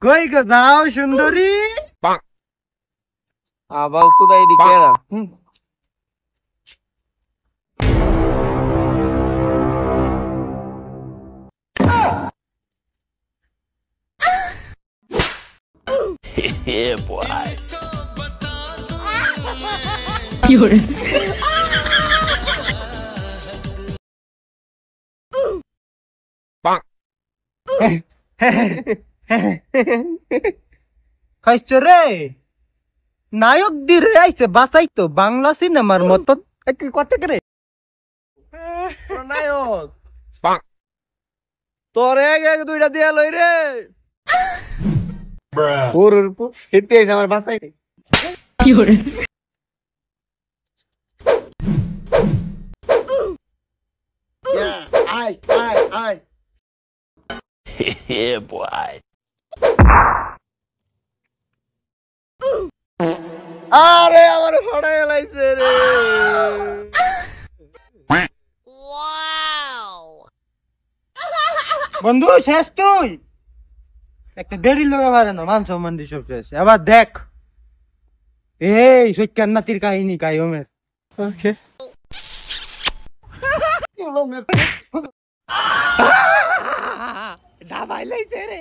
কই গো যাও সুন্দরী আবাল সুদাই ডিকেরা Yeah, boy. খাইছ রে নায়ক দিরে আইছে বাঁচাইতো বাংলা সিনেমার মতন কত করে নায়ক তোরে এক দুইটা দিয়া লই রে ওর হেতে আইছে আমার বাসায় আই Yeah, boy. আরে আমার ফড়াই লাইছে রে বন্ধু শেষ তুই একটা দেরি লগা পারে না মান সম্মান দি সব শেষ এবার দেখ এই সৈক্যান নাতির কাহিনী কাইমের ওকে দাবাই লাইছে রে